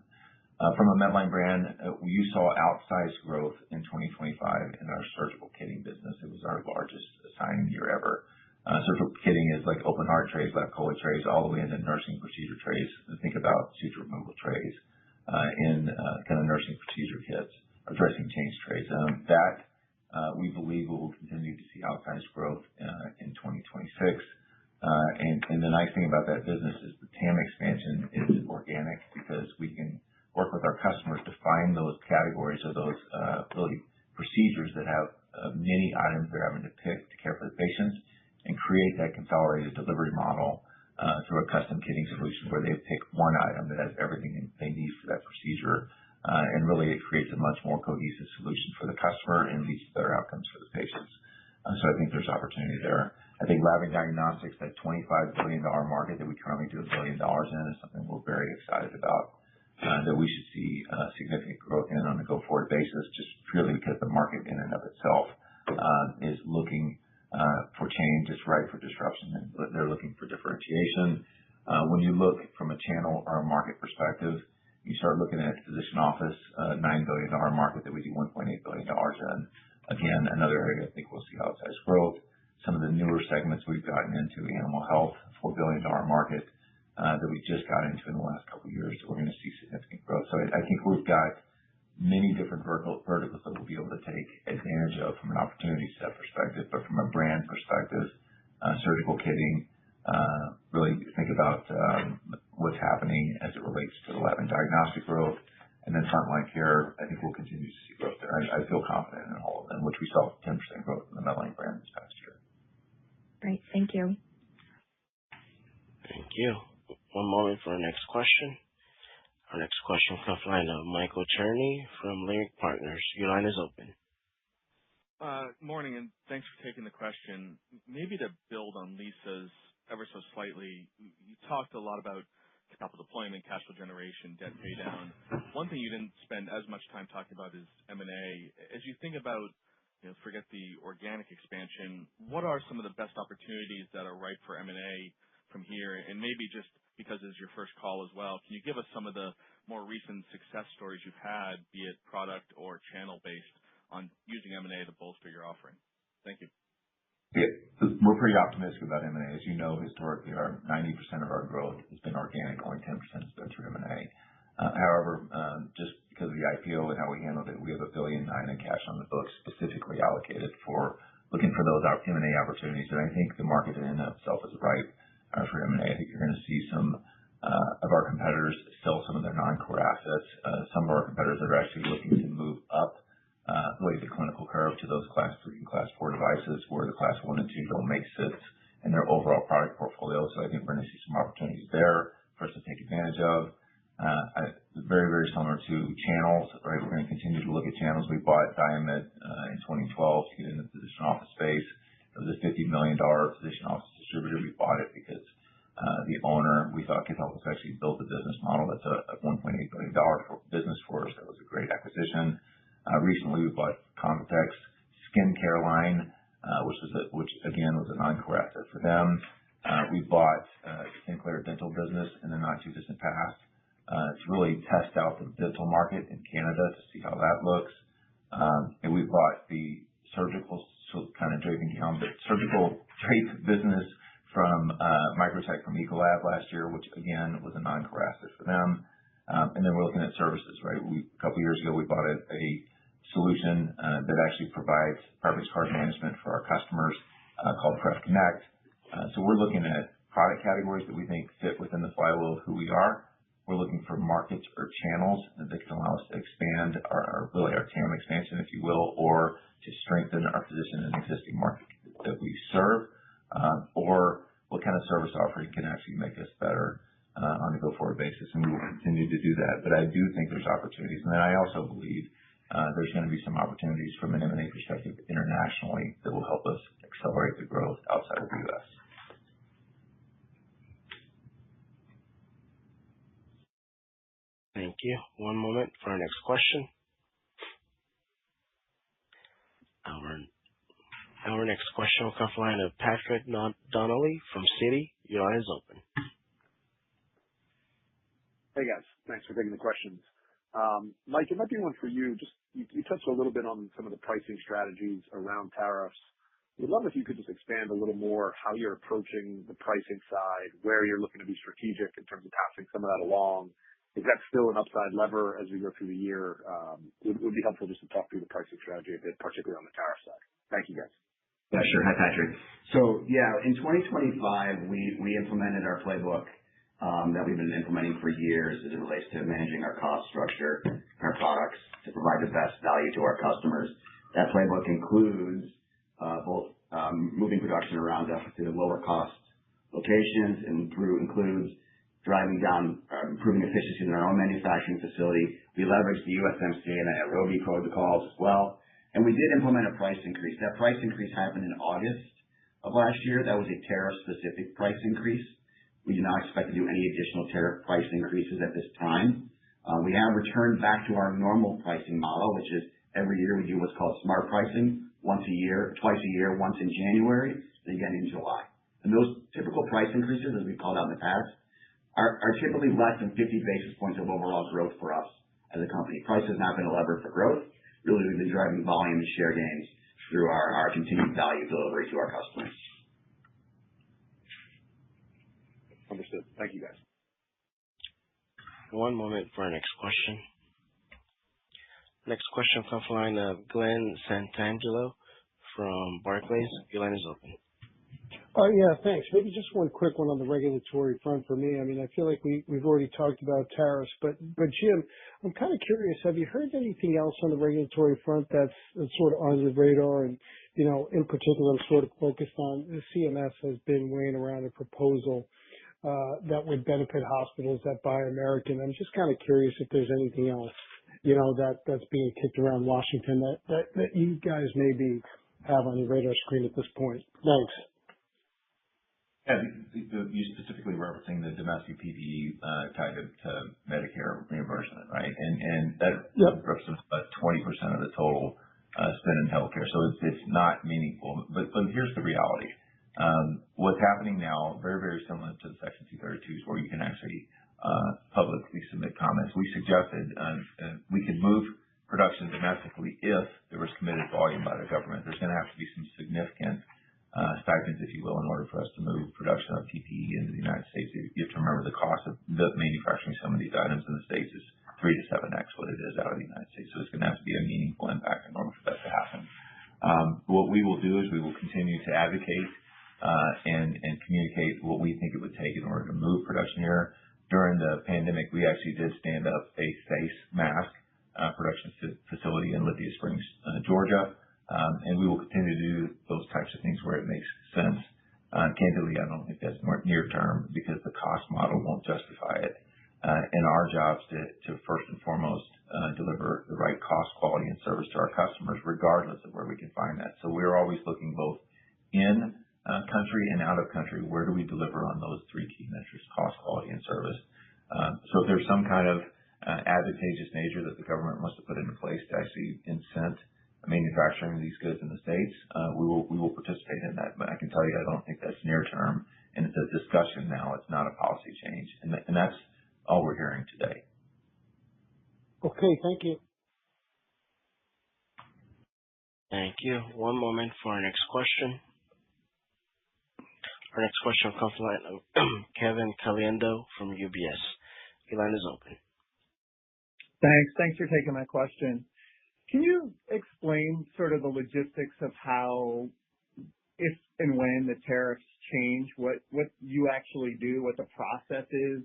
From a Medline brand, you saw outsized growth in 2025 in our surgical kitting business. It was our largest signing year ever. Surgical kitting is like open heart trays, lap chole trays, all the way into nursing procedure trays. Think about suture removal trays in kind of nursing procedure kits or dressing change trays. That we believe we will continue to see outsized growth in 2026. And the nice thing about that business is the TAM expansion is organic because we can work with our customers to find those categories or those really procedures that have many items they're having to pick to care for the patients, and create that consolidated delivery model through a custom kitting solution where they pick one item that has everything they need for that procedure. And really it creates a much more cohesive solution for the customer and leads to better outcomes for the patients. So I think there's opportunity there. I think lab and diagnostics, that $25 billion market that we currently do $1 billion in, is something we're very excited about, that we should see significant growth in on a go-forward basis, just purely because the market in and of itself is looking for change. It's ripe for disruption, and they're looking for differentiation. When you look from a channel or a market perspective, you start looking at physician office, $9 billion market that we do $1.8 billion in. Again, another area I think we'll see outsized growth. Some of the newer segments we've gotten into, animal health, $4 billion market that we just got into in the last couple of years, we're going to see significant growth. So I think we've got many different verticals that we'll be able to take advantage of from an opportunity set perspective, but from a brand perspective, surgical kitting, really think about what's happening as it relates to the lab and diagnostic growth. And then frontline care, I think we'll continue to see growth there. I feel confident in all of them, which we saw 10% growth in the Medline brand this past year. Great. Thank you. Thank you. One moment for our next question. Our next question comes from the line of Michael Cherny from Leerink Partners. Your line is open. Morning, and thanks for taking the question. Maybe to build on Lisa's ever so slightly, you talked a lot about capital deployment, cash flow generation, debt pay down. One thing you didn't spend as much time talking about is M&A. As you think about, forget the organic expansion, what are some of the best opportunities that are ripe for M&A from here? And maybe just because it's your first call as well, can you give us some of the more recent success stories you've had, be it product or channel-based, on using M&A to bolster your offering? Thank you. Yeah, we're pretty optimistic about M&A. As you know, historically, 90% of our growth has been organic, only 10% has been through M&A. However, just because of the IPO and how we handled it, we have $1.9 billion in cash on the books specifically allocated for looking for those M&A opportunities. And I think the market in and of itself is ripe for M&A. I think you're going to see some of our competitors sell some of their non-core assets. Some of our competitors that are actually looking to move up really the clinical curve to those class 3 and class 4 devices where the class 1 and 2 don't make sense in their overall product portfolio. So I think we're going to see some opportunities there for us to take advantage of. Very, very similar to channels, right? We're going to continue to look at channels. We bought Diomed in 2012 to get into the physician office space. It was a $50 million physician office distributor. We bought it because the owner, we thought, could help us actually build a business model that's a $1.8 billion business for us. That was a great acquisition. Recently, we bought Convitec's skincare line, which again was a non-core asset for them. We bought Sinclair Dental business in the not too distant past to really test out the dental market in Canada to see how that looks. And we bought the surgical drape business from Microtech from Ecolab last year, which again was a non-core asset for them. And then we're looking at services, right? A couple of years ago, we bought a solution that actually provides garbage card management for our customers called Pref Connect. So we're looking at product categories that we think fit within the flywheel of who we are. We're looking for markets or channels that can allow us to expand our TAM expansion, if you will, or to strengthen our position in an existing market that we serve, or what kind of service offering can actually make us better on a go-forward basis. And we will continue to do that. But I do think there's opportunities. And then I also believe there's going to be some opportunities from an M&A perspective internationally that will help us accelerate the growth outside of the U.S. Thank you. One moment for our next question. Our next question will come from the line of Patrick Donnelly from Citi. Your line is open. Hey, guys. Thanks for taking the questions. Mike, it might be one for you. Just you touched a little bit on some of the pricing strategies around tariffs. We'd love if you could just expand a little more how you're approaching the pricing side, where you're looking to be strategic in terms of passing some of that along. Is that still an upside lever as we go through the year? Would be helpful just to talk through the pricing strategy a bit, particularly on the tariff side. Thank you, guys. Yeah, sure. Hi, Patrick. So yeah, in 2025, we implemented our playbook that we've been implementing for years as it relates to managing our cost structure, our products to provide the best value to our customers. That playbook includes both moving production around to lower cost locations and includes driving down, improving efficiencies in our own manufacturing facility. We leveraged the USMCA and the Nairobi protocols as well. And we did implement a price increase. That price increase happened in August of last year. That was a tariff-specific price increase. We do not expect to do any additional tariff price increases at this time. We have returned back to our normal pricing model, which is every year we do what's called smart pricing, twice a year, once in January, and again in July. And those typical price increases, as we've called out in the past, are typically less than 50 basis points of overall growth for us as a company. Price has not been a lever for growth. Really, we've been driving volume and share gains through our continued value delivery to our customers. Understood. Thank you, guys. One moment for our next question. Next question comes from the line of Glenn Santangelo from Barclays. Your line is open. Yeah, thanks. Maybe just one quick one on the regulatory front for me. I mean, I feel like we've already talked about tariffs, but Jim, I'm kind of curious. Have you heard anything else on the regulatory front that's sort of on the radar? And, you know, in particular, I'm sort of focused on the CMS has been weighing around a proposal that would benefit hospitals that buy American. I'm just kind of curious if there's anything else, you know, that's being kicked around Washington that you guys maybe have on your radar screen at this point. Thanks. Yeah, you specifically referencing the domestic PPE tied to Medicare reimbursement, right? And that represents about 20% of the total spend in healthcare. So it's not meaningful. But here's the reality. What's happening now, very, very similar to the Section 232s, where you can actually publicly submit comments. We suggested we could move production domestically if there was committed volume by the government. There's going to have to be some significant stipends, if you will, in order for us to move production of PPE into the United States. You have to remember the cost of manufacturing some of these items in the States is 3 to 7x what it is out of the United States. So it's going to have to be a meaningful impact in order for that to happen. What we will do is we will continue to advocate and communicate what we think it would take in order to move production here. During the pandemic, we actually did stand up a face mask production facility in Lithia Springs, Georgia. And we will continue to do those types of things where it makes sense. Candidly, I don't think that's more near term because the cost model won't justify it. And our job is to first and foremost deliver the right cost, quality, and service to our customers, regardless of where we can find that. So we're always looking both in country and out of country. Where do we deliver on those three key measures: cost, quality, and service? So if there's some kind of advantageous nature that the government wants to put into place to actually incent manufacturing these goods in the States, we will participate in that. But I can tell you, I don't think that's near term, and it's a discussion now. It's not a policy change, and that's all we're hearing today. Okay, thank you. Thank you. One moment for our next question. Our next question comes from the line of Kevin Caliendo from UBS. Your line is open. Thanks for taking my question. Can you explain sort of the logistics of how, if and when the tariffs change, what you actually do, what the process is?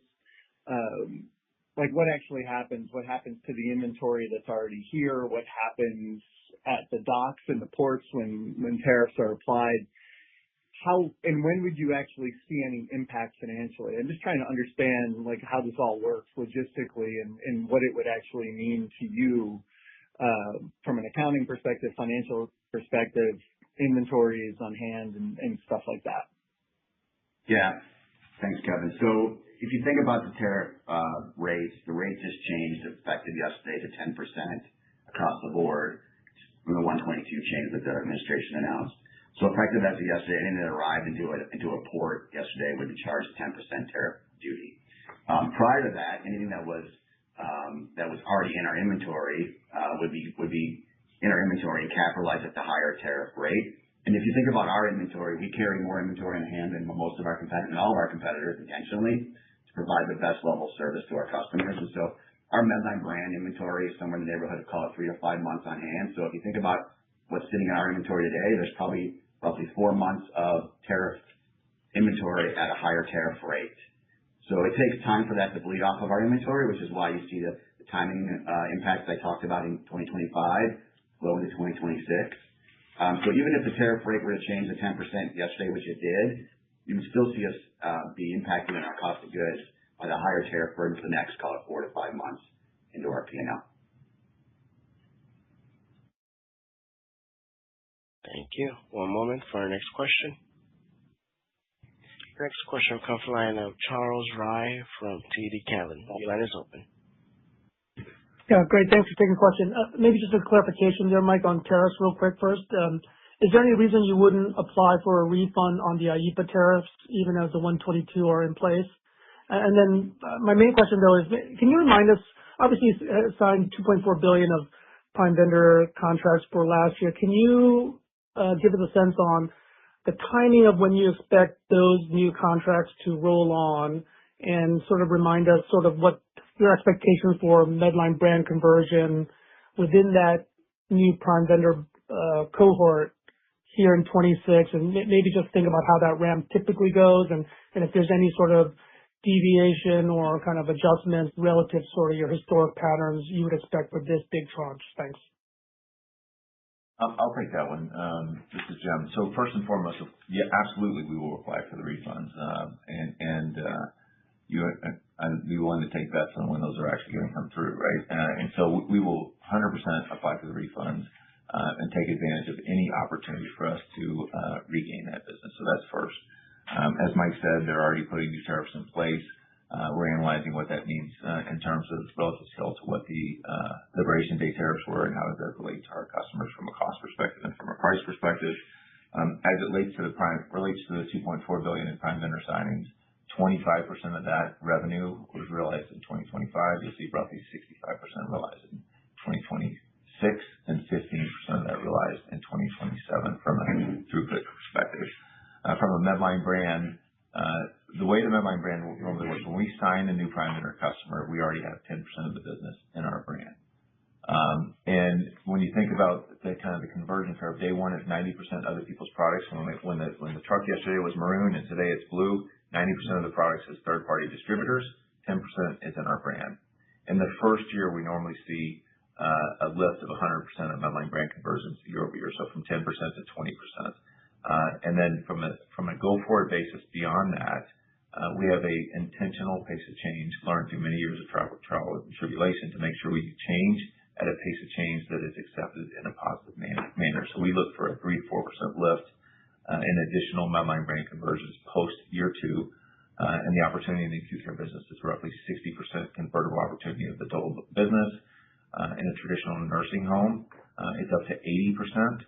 Like what actually happens? What happens to the inventory that's already here? What happens at the docks and the ports when tariffs are applied? How and when would you actually see any impact financially? I'm just trying to understand like how this all works logistically and what it would actually mean to you. From an accounting perspective, financial perspective, inventories on hand and stuff like that. Yeah. Thanks, Kevin. So if you think about the tariff rates, the rate just changed effective yesterday to 10% across the board from the 122 change that the administration announced. So effective as of yesterday, anything that arrived into a port yesterday would be charged 10% tariff duty. Prior to that, anything that was already in our inventory would be in our inventory and capitalized at the higher tariff rate. And if you think about our inventory, we carry more inventory in hand than most of our competitors, and all of our competitors intentionally, to provide the best level of service to our customers. And so our Medline brand inventory is somewhere in the neighborhood of, call it 3 to 5 months on hand. So if you think about what's sitting in our inventory today, there's probably roughly 4 months of tariff inventory at a higher tariff rate. So it takes time for that to bleed off of our inventory, which is why you see the timing impacts I talked about in 2025. flow into 2026. So even if the tariff rate were to change to 10% yesterday, which it did, you would still see us be impacted in our cost of goods by the higher tariff burden for the next, call it 4 to 5 months into our P&L. Thank you. One moment for our next question. Your next question will come from the line of Charles Rhyee from TD Cowen. Your line is open. Yeah, great. Thanks for taking the question. Maybe just a clarification there, Mike, on tariffs real quick first. Is there any reason you wouldn't apply for a refund on the IEEPA tariffs even as the 122 are in place? And then my main question, though, is can you remind us, obviously you signed $2.4 billion of prime vendor contracts for last year. Can you give us a sense on the timing of when you expect those new contracts to roll on and sort of remind us sort of what your expectations for Medline brand conversion within that new prime vendor cohort here in 26, and maybe just think about how that ramp typically goes and if there's any sort of deviation or kind of adjustments relative to sort of your historic patterns you would expect for this big tranche. Thanks. I'll take that one. This is Jim. So first and foremost, yeah, absolutely, we will apply for the refunds, and I'd be willing to take bets on when those are actually going to come through, right? And so we will 100% apply for the refunds and take advantage of any opportunity for us to regain that business. So that's first. As Mike said, they're already putting new tariffs in place. We're analyzing what that means in terms of relative scale to what the Liberation Day tariffs were and how does that relate to our customers from a cost perspective and from a price perspective. As it relates to the $2.4 billion in prime vendor signings, 25% of that revenue was realized in 2025. You'll see roughly 65% realized in 2026 and 15% of that realized in 2027 from a throughput perspective. From a Medline brand, the way the Medline brand normally works, when we sign a new prime vendor customer, we already have 10% of the business in our brand. And when you think about the kind of the conversion curve, day one is 90% other people's products. When the truck yesterday was maroon and today it's blue, 90% of the products is third-party distributors, 10% is in our brand. In the first year, we normally see a lift of 100% of Medline brand conversions year-over-year, so from 10% to 20%. And then from a go-forward basis beyond that, we have a intentional pace of change learned through many years of trial and tribulation to make sure we change at a pace of change that is accepted in a positive manner. So we look for a 3-4% lift in additional Medline brand conversions post year 2. And the opportunity in the acute care business is roughly 60% convertible opportunity of the total business. In a traditional nursing home, it's up to 80%.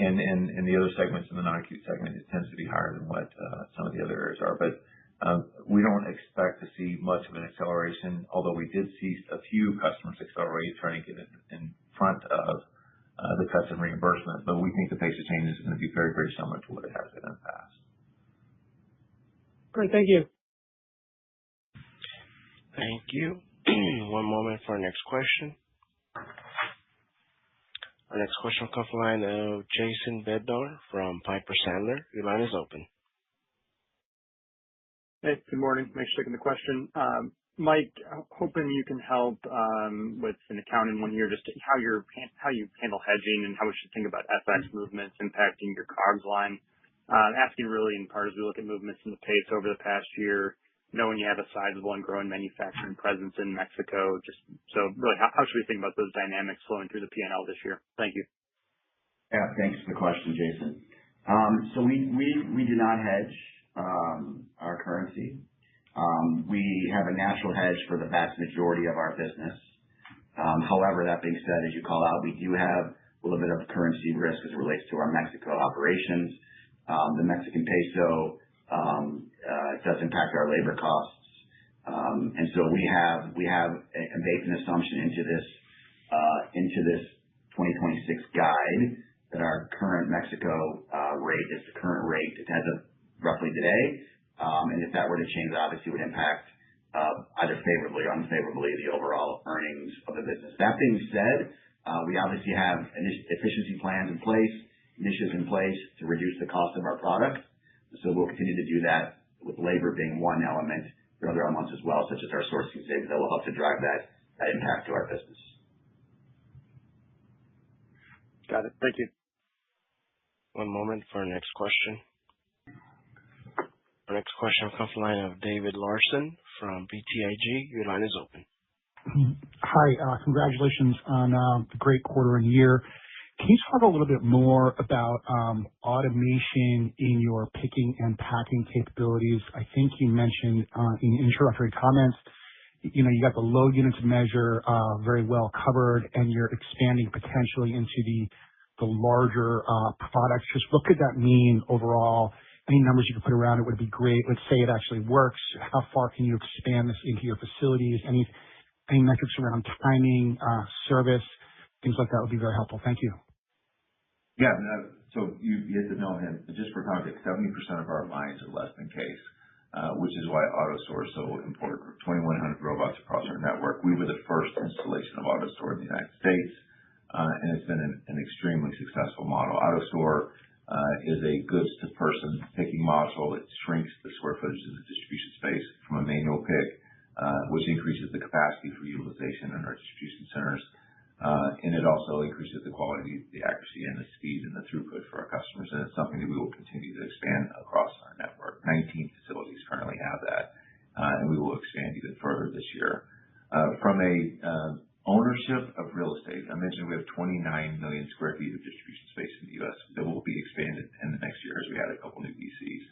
And in the other segments, in the non-acute segment, it tends to be higher than what some of the other areas are. But we don't expect to see much of an acceleration, although we did see a few customers accelerate, trying to get in front of the cuts in reimbursement. But we think the pace of change is going to be very, very similar to what it has been in the past. Great. Thank you. Thank you. One moment for our next question. Our next question will come from the line of Jason Bednar from Piper Sandler. Your line is open. Hey, good morning. Thanks for taking the question. Mike, hoping you can help with an accounting one here, just how you handle hedging and how we should think about FX movements impacting your COGS line. Asking really in part as we look at movements in the peso over the past year, knowing you have a sizable and growing manufacturing presence in Mexico. Just so really, how should we think about those dynamics flowing through the P&L this year? Thank you. Yeah, thanks for the question, Jason. So we do not hedge our currency. We have a natural hedge for the vast majority of our business. However, that being said, as you call out, we do have a little bit of currency risk as it relates to our Mexico operations. The Mexican peso does impact our labor costs. And so we have baked an assumption into this 2026 guide that our current Mexico rate is the current rate as of roughly today. And if that were to change, obviously it would impact either favorably or unfavorably the overall earnings of the business. That being said, we obviously have efficiency plans in place, initiatives in place to reduce the cost of our product. So we'll continue to do that, with labor being one element. There are other elements as well, such as our sourcing savings that will help to drive that impact to our business. Got it. Thank you. One moment for our next question. Our next question comes from the line of David Larsen from BTIG. Your line is open. Hi. Congratulations on the great quarter and year. Can you talk a little bit more about automation in your picking and packing capabilities? I think you mentioned in introductory comments, you got the load units measure very well covered, and you're expanding potentially into the larger products. Just what could that mean overall? Any numbers you could put around it would be great. Let's say it actually works. How far can you expand this into your facilities? Any metrics around timing, service, things like that would be very helpful. Thank you. Yeah. So you hit the nail on the head. Just for context, 70% of our lines are less than case, which is why AutoStore is so important. 2,100 robots across our network. We were the first installation of AutoStore in the United States, and it's been an extremely successful model. AutoStore is a goods-to-person picking module. It shrinks the square footage of the distribution space from a manual pick, which increases the capacity for utilization in our distribution centers. And it also increases the quality, the accuracy, and the speed and the throughput for our customers. And it's something that we will continue to expand across our network. 19 facilities currently have that, and we will expand even further this year. From a ownership of real estate, I mentioned we have 29 million square feet of distribution space in the U.S. that will be expanded in the next year as we add a couple new DCs.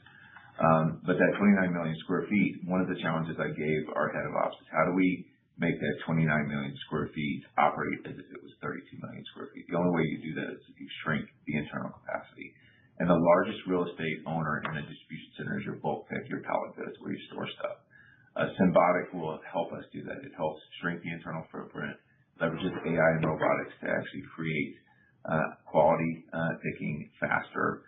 But that 29 million square feet, one of the challenges I gave our head of ops is how do we make that 29 million square feet operate as if it was 32 million square feet? The only way you do that is if you shrink the internal capacity. And the largest real estate owner in a distribution center is your bulk pick, your pallet goods, where you store stuff. Symbotic will help us do that. It helps shrink the internal footprint, leverages AI and robotics to actually create quality picking faster,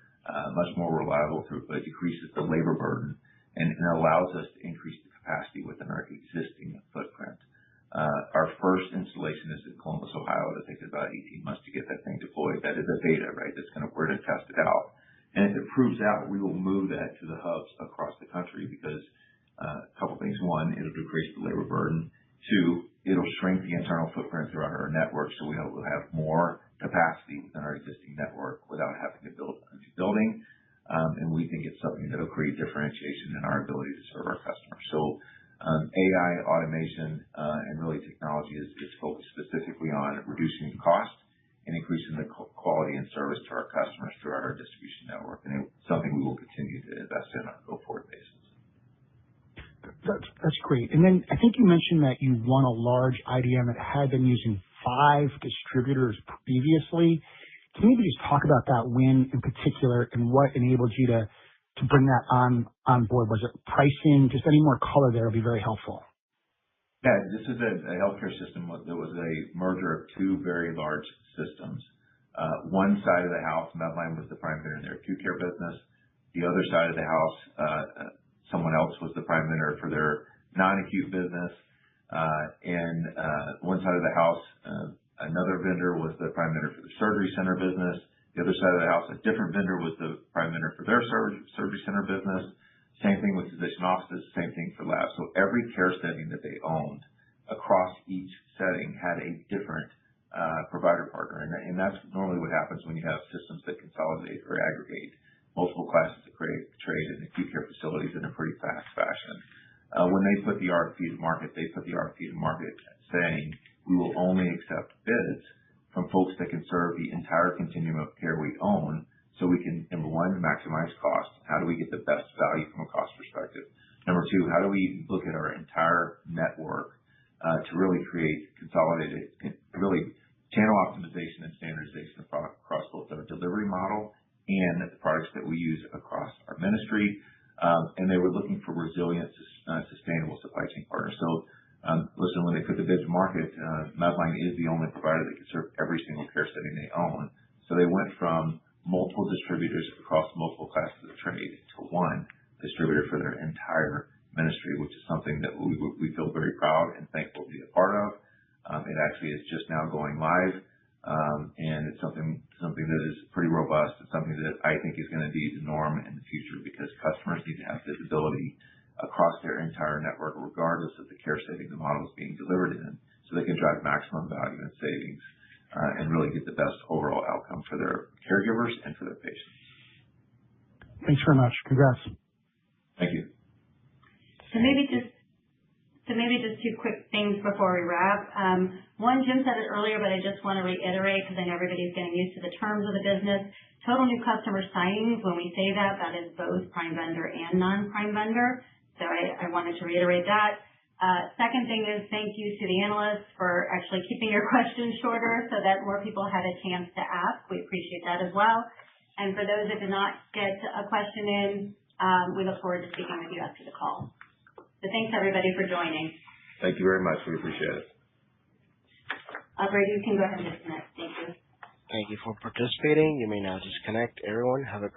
much more reliable throughput, decreases the labor burden, and allows us to increase the capacity within our existing footprint. Our first installation is in Columbus, Ohio. It takes about 18 months to get that thing deployed. That is a beta, right? We're going to test it out. And if it proves out, we will move that to the hubs across the country because a couple things. One, it'll decrease the labor burden. Two, it'll shrink the internal footprint throughout our network so we'll have more capacity within our existing network without having to build a new building. And we think it's something that'll create differentiation in our ability to serve our customers. So AI, automation, and really technology is focused specifically on reducing the cost and increasing the quality and service to our customers through our distribution network. And it's something we will continue to invest in on a go-forward basis. That's great. And then I think you mentioned that you won a large IDM that had been using 5 distributors previously. Can you just talk about that win in particular and what enabled you to bring that on board? Was it pricing? Just any more color there would be very helpful. Yeah, this is a healthcare system. There was a merger of 2 very large systems. One side of the house, Medline, was the prime vendor in their acute care business. The other side of the house, someone else was the prime vendor for their non-acute business. And one side of the house, another vendor was the prime vendor for the surgery center business. The other side of the house, a different vendor was the prime vendor for their surgery center business. Same thing with physician offices, same thing for labs. So every care setting that they owned across each setting had a different provider partner. And that's normally what happens when you have systems that consolidate or aggregate multiple classes of trade in acute care facilities in a pretty fast fashion. When they put the RFP to market, saying we will only accept bids from folks that can serve the entire continuum of care we own so we can, number one, maximize cost. How do we get the best value from a cost perspective? Number two, how do we look at our entire network to really create consolidated, really channel optimization and standardization across both our delivery model and the products that we use across our ministry. And they were looking for resilient, sustainable supply chain partners. So, listen, when they put the bids to market, Medline is the only provider that can serve every single care setting they own. So they went from multiple distributors across multiple classes of trade to one distributor for their entire ministry, which is something that we feel very proud and thankful to be a part of. It actually is just now going live. And it's something that is pretty robust. It's something that I think is going to be the norm in the future because customers need to have visibility across their entire network, regardless of the care setting the model is being delivered in, so they can drive maximum value and savings and really get the best overall outcome for their caregivers and for their patients. Thanks very much. Congrats. Thank you. So maybe just two quick things before we wrap. One, Jim said it earlier, but I just want to reiterate because I know everybody's getting used to the terms of the business. Total new customer signings, when we say that is both prime vendor and non-prime vendor. So I wanted to reiterate that. Second thing is thank you to the analysts for actually keeping your questions shorter so that more people had a chance to ask. We appreciate that as well. And for those that did not get a question in, we look forward to speaking with you after the call. So thanks everybody for joining. Thank you very much. We appreciate it. Operator, you can go ahead and disconnect. Thank you. Thank you for participating. You may now disconnect. Everyone, have a great